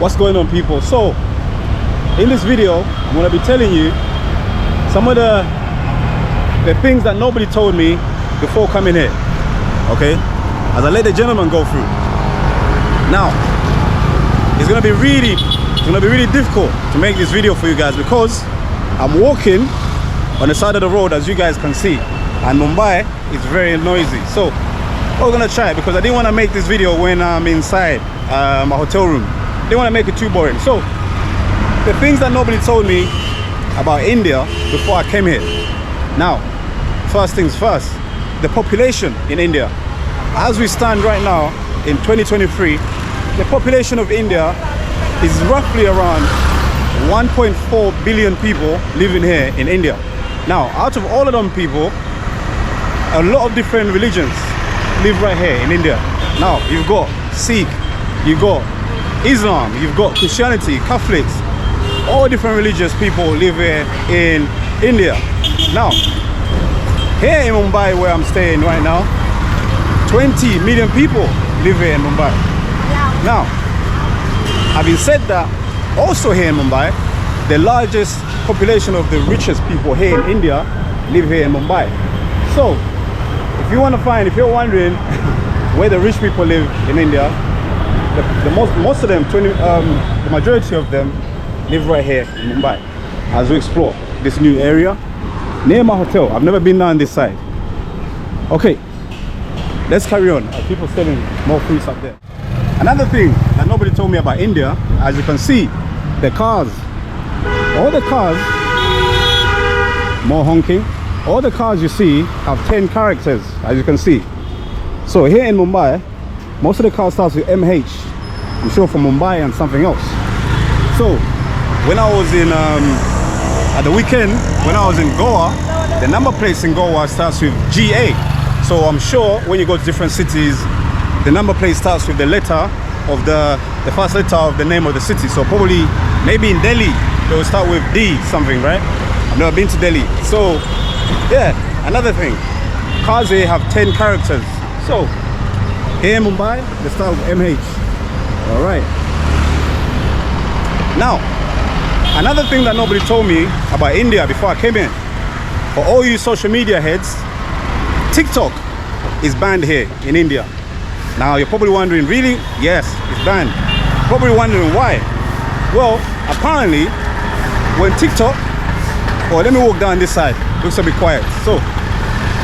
What's going on, people? So in this video I'm going to be telling you some of the things that nobody told me before coming here, okay, as I let the gentleman go through. Now it's going to be really difficult to make this video for you guys because I'm walking on the side of the road, as you guys can see, and Mumbai is very noisy. So we're gonna try it because I didn't want to make this video when I'm inside my hotel room. I didn't want to make it too boring. So the things that nobody told me about India before I came here. Now, first things first, the population in India. As we stand right now in 2023, the population of India is roughly around 1.4 billion people living here in India. Now, out of all of them people, a lot of different religions live right here in India. Now, you've got Sikh, you've got Islam, you've got Christianity, Catholics, all different religious people live here in India. Now, here in Mumbai, where I'm staying right now, 20 million people live here in Mumbai. Now, having said that, also here in Mumbai, the largest population of the richest people here in India live here in Mumbai. So, if you're wondering where the rich people live in India, most of them, the majority of them live right here in Mumbai. As we explore this new area near my hotel. I've never been down this side. Okay, let's carry on. People selling more fruits up there. Another thing that nobody told me about India, as you can see, the cars, all the cars, more honking, all the cars you see have 10 characters, as you can see. So here in Mumbai, most of the cars starts with MH. I'm sure from Mumbai and something else. So when I was in at the weekend, when I was in Goa, the number plates in Goa starts with GA. So I'm sure when you go to different cities, the number plate starts with the letter of the first letter of the name of the city. So probably maybe in Delhi they will start with D something, right? I've never been to Delhi. So yeah, another thing, cars here have 10 characters. So here in Mumbai, they start with MH. All right. Now, another thing that nobody told me about India before I came in, for all you social media heads, TikTok is banned here in India. Now you're probably wondering, really? Yes, it's banned. Probably wondering why. Well, apparently, when TikTok, let me walk down this side, looks a bit quiet. So,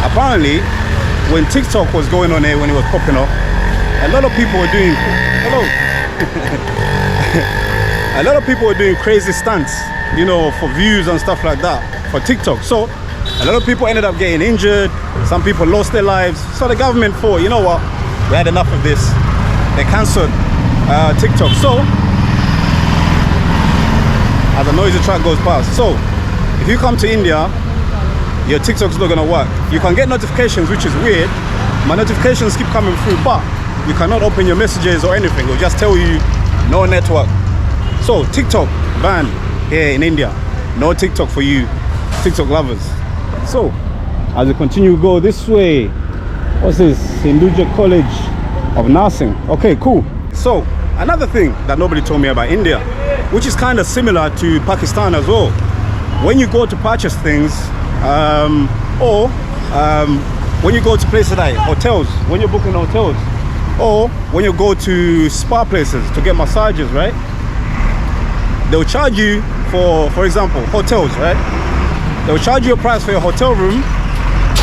apparently, when TikTok was going on here, when it was popping up, a lot of people were doing, a lot of people were doing crazy stunts, you know, for views and stuff like that, for TikTok. So, a lot of people ended up getting injured, some people lost their lives. So the government thought, you know what, we had enough of this. They cancelled TikTok. So, as a noisy track goes past. So, if you come to India, your TikTok's not gonna work. You can get notifications, which is weird. My notifications keep coming through, but you cannot open your messages or anything. It'll just tell you no network. So TikTok banned here in India. No TikTok for you TikTok lovers. So as we continue to go this way, what's this? Hinduja College of Nursing. Okay, cool. So another thing that nobody told me about India, which is kind of similar to Pakistan as well. When you go to purchase things, when you go to places like hotels, when you're booking hotels, or when you go to spa places to get massages, right? They'll charge you for example, hotels, right? They'll charge you a price for your hotel room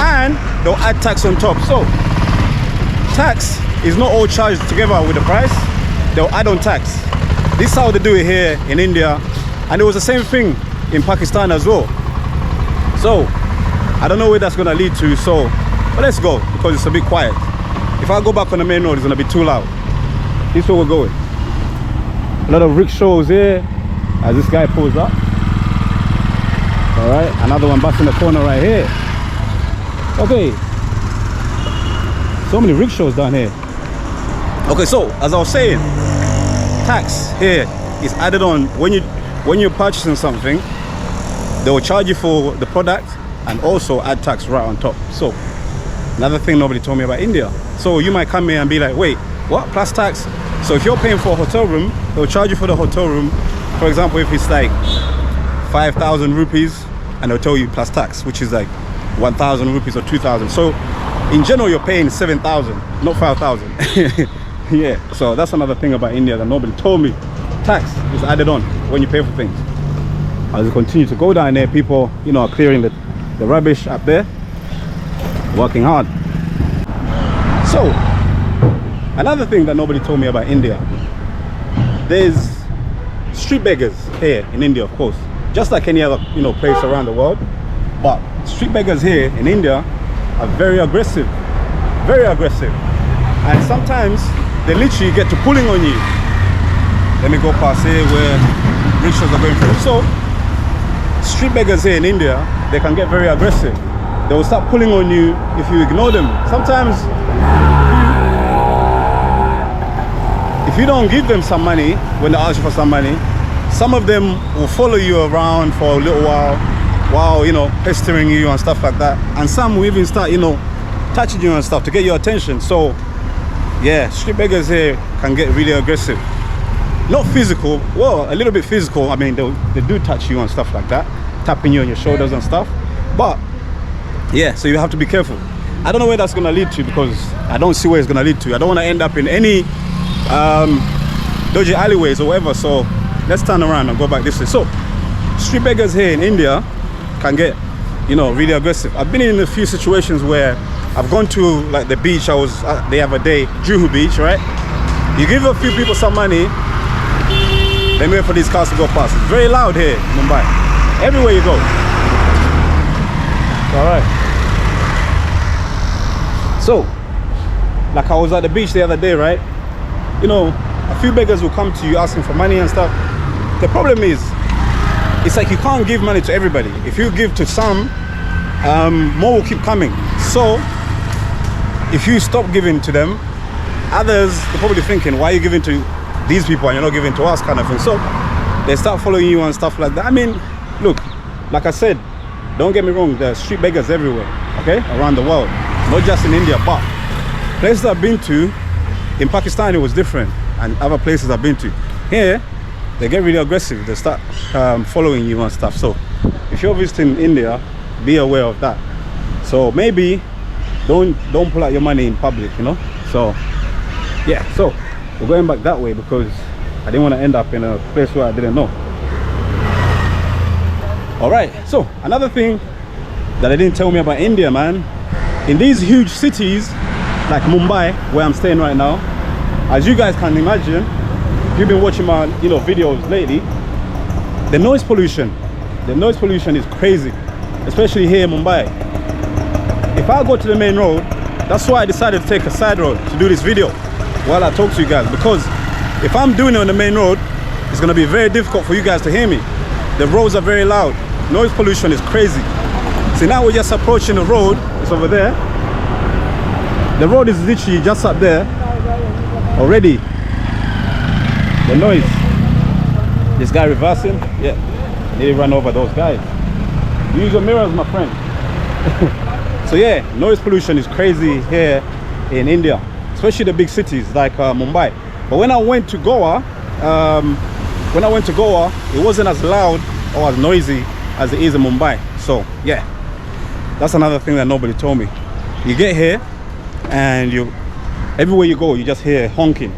and they'll add tax on top. So tax is not all charged together with the price. They'll add on tax. This is how they do it here in India, and it was the same thing in Pakistan as well. So I don't know where that's gonna lead to, so but let's go because it's a bit quiet. If I go back on the main road, it's gonna be too loud. This is where we're going. A lot of rickshaws here as this guy pulls up. All right, another one back in the corner right here. Okay, so many rickshaws down here. Okay, so as I was saying, tax here is added on when you're purchasing something. They will charge you for the product and also add tax right on top. So another thing nobody told me about India. So you might come here and be like, wait, what, plus tax? So if you're paying for a hotel room, they'll charge you for the hotel room. For example, if it's like 5,000 rupees, and they'll tell you plus tax, which is like 1,000 rupees or 2,000. So in general, you're paying 7,000, not 5,000. Yeah, so that's another thing about India that nobody told me. Tax is added on when you pay for things. As you continue to go down there, people, you know, are clearing the rubbish up there, working hard. So another thing that nobody told me about India, there's street beggars here in India, of course, just like any other, you know, place around the world. But street beggars here in India are very aggressive, and sometimes they literally get to pulling on you. Let me go past here where rickshaws are going through. So street beggars here in India, they can get very aggressive. They will start pulling on you if you ignore them. Sometimes if you don't give them some money when they ask you for some money, some of them will follow you around for a little while, you know, pestering you and stuff like that. And some will even start, you know, touching you and stuff to get your attention. So yeah, street beggars here can get really aggressive. Not physical, well, a little bit physical. I mean, they do touch you and stuff like that, tapping you on your shoulders and stuff. But yeah, so you have to be careful. I don't know where that's gonna lead to, because I don't see where it's gonna lead to. I don't want to end up in any dodgy alleyways or whatever. So let's turn around and go back this way. So street beggars here in India can get, you know, really aggressive. I've been in a few situations where I've gone to like the beach. I was the other day, Juhu Beach, right? You give a few people some money, then wait for these cars to go past. It's very loud here in Mumbai, everywhere you go. All right. So like I was at the beach the other day, right? You know, a few beggars will come to you asking for money and stuff. The problem is, it's like you can't give money to everybody. If you give to some, more will keep coming. So if you stop giving to them, others, they're probably thinking, why are you giving to these people and you're not giving to us, kind of thing. So they start following you and stuff like that. I mean, look, like I said, don't get me wrong, there are street beggars everywhere, okay, around the world, not just in India. But places I've been to, in Pakistan it was different, and other places I've been to, here they get really aggressive. They start following you and stuff. So if you're visiting India, be aware of that. So maybe don't pull out your money in public, you know. So yeah, so we're going back that way because I didn't want to end up in a place where I didn't know. All right, so another thing that they didn't tell me about India, man, in these huge cities like Mumbai, where I'm staying right now, as you guys can imagine, if you've been watching my, you know, videos lately, the noise pollution is crazy, especially here in Mumbai. If I go to the main road, that's why I decided to take a side road to do this video while I talk to you guys, because if I'm doing it on the main road, it's going to be very difficult for you guys to hear me. The roads are very loud. Noise pollution is crazy. See, now we're just approaching the road. It's over there. The road is literally just up there already. The noise. This guy reversing. Yeah, I nearly ran over those guys. Use your mirrors, my friend. So yeah, noise pollution is crazy here in India, especially the big cities like Mumbai. But when I went to Goa, it wasn't as loud or as noisy as it is in Mumbai. So yeah, that's another thing that nobody told me. You get here and everywhere you go, you just hear honking.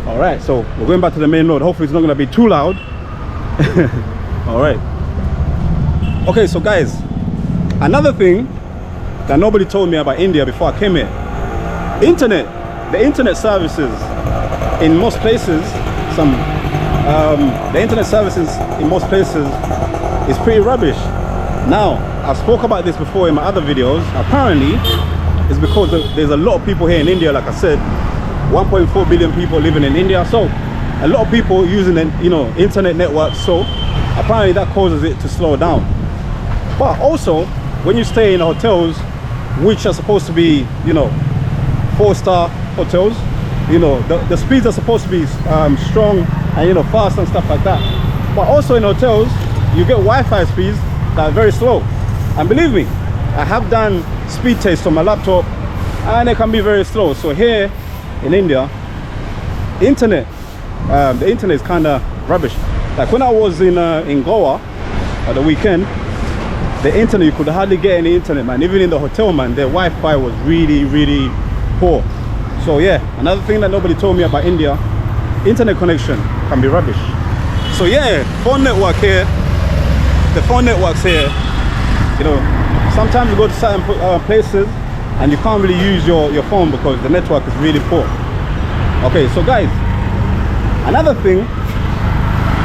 All right, so we're going back to the main road. Hopefully it's not going to be too loud. All right. Okay, so guys, another thing that nobody told me about India before I came here, the internet services in most places, the internet services in most places is pretty rubbish. Now, I've spoke about this before in my other videos. Apparently, it's because there's a lot of people here in India. Like I said, 1.4 billion people living in India, so a lot of people using the, you know, internet networks. So apparently that causes it to slow down. But also, when you stay in hotels which are supposed to be, you know, 4-star hotels, you know, the speeds are supposed to be strong and, you know, fast and stuff like that. But also in hotels you get Wi-Fi speeds that are very slow, and believe me, I have done speed tests on my laptop and they can be very slow. So here in India, internet, the internet is kind of rubbish. Like when I was in Goa at the weekend, the internet, you could hardly get any internet, man. Even in the hotel, man, their Wi-Fi was really poor. So yeah, another thing that nobody told me about India, internet connection can be rubbish. So yeah, phone network here, the phone networks here, you know, sometimes you go to certain places and you can't really use your phone because the network is really poor. Okay, so guys, another thing,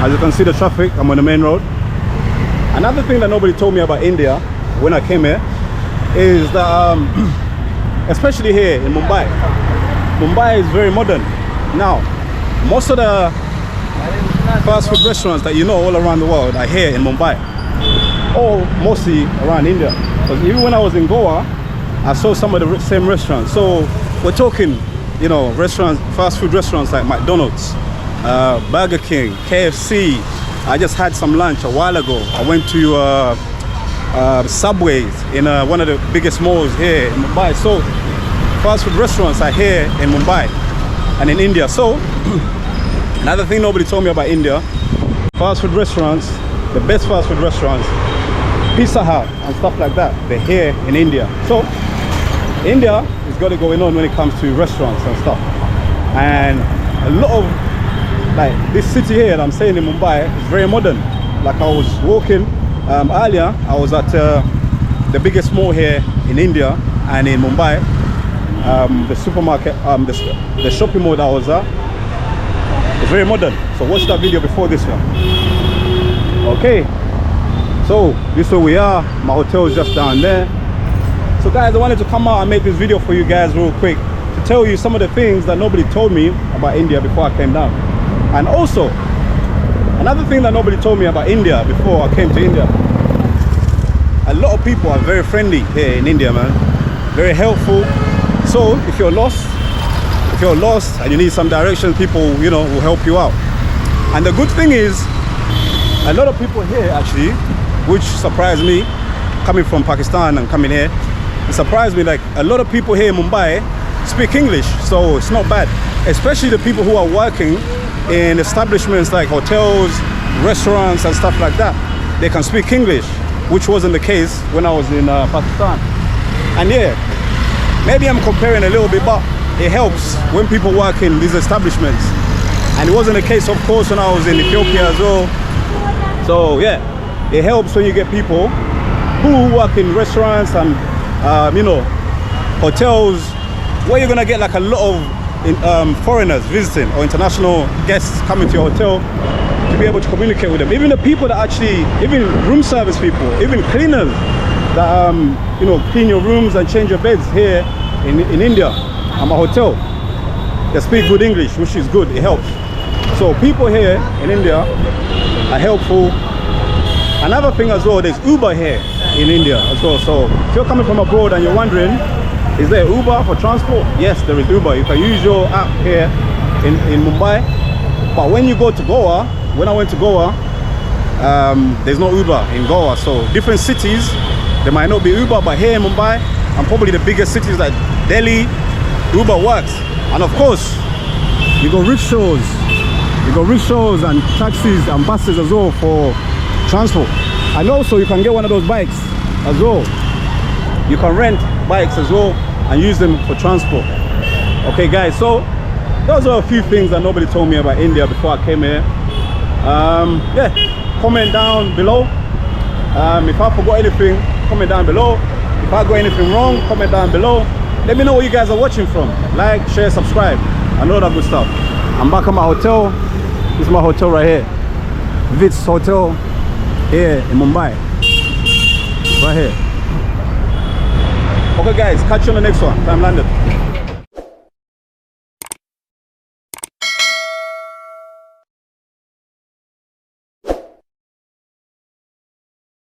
as you can see the traffic, I'm on the main road. Another thing that nobody told me about India when I came here is that, especially here in Mumbai, Mumbai is very modern. Now, most of the fast food restaurants that you know all around the world are here in Mumbai, or mostly around India. Because even when I was in Goa, I saw some of the same restaurants. So we're talking, you know, restaurants, fast food restaurants like McDonald's, Burger King, KFC. I just had some lunch a while ago. I went to Subways in one of the biggest malls here in Mumbai. So fast food restaurants are here in Mumbai and in India. So another thing nobody told me about India, fast food restaurants, the best fast food restaurants, Pizza Hut and stuff like that, they're here in India. So India has got it going on when it comes to restaurants and stuff. And a lot of, like this city here that I'm saying in Mumbai is very modern. Like I was walking earlier, I was at the biggest mall here in India and in Mumbai, the supermarket, the shopping mall that I was at, it's very modern. So watch that video before this one. Okay, so this is where we are. My hotel is just down there. So guys, I wanted to come out and make this video for you guys real quick to tell you some of the things that nobody told me about India before I came down. And also, another thing that nobody told me about India before I came to India, a lot of people are very friendly here in India, man. Very helpful. So if you're lost and you need some direction, people, you know, will help you out. And the good thing is, a lot of people here actually, which surprised me, coming from Pakistan and coming here, it surprised me, like a lot of people here in Mumbai speak English, so it's not bad. Especially the people who are working in establishments like hotels, restaurants and stuff like that. They can speak English, which wasn't the case when I was in Pakistan. And yeah, maybe I'm comparing a little bit, but it helps when people work in these establishments. And it wasn't the case, of course, when I was in Ethiopia as well. So yeah, it helps when you get people who work in restaurants and you know, hotels, where you're gonna get like a lot of foreigners visiting or international guests coming to your hotel, to be able to communicate with them. Even the people that actually, even room service people, even cleaners that you know, clean your rooms and change your beds here in India, at my hotel, they speak good English, which is good, it helps. So people here in India are helpful. Another thing as well, there's Uber here in India as well. So if you're coming from abroad and you're wondering, is there Uber for transport? Yes, there is Uber. You can use your app here in Mumbai. But when you go to Goa, when I went to Goa, there's no Uber in Goa. So different cities, there might not be Uber, but here in Mumbai, and probably the biggest cities like Delhi, Uber works. And of course, you got rickshaws. You got rickshaws and taxis and buses as well for transport. And also you can get one of those bikes as well. You can rent bikes as well and use them for transport. Okay guys, so those are a few things that nobody told me about India before I came here. Yeah, comment down below. If I forgot anything, comment down below. If I got anything wrong, comment down below. Let me know where you guys are watching from. Like, share, subscribe, and all that good stuff. I'm back at my hotel. This is my hotel right here, Vitz Hotel here in Mumbai, right here. Okay guys, catch you on the next one. TymeLondon.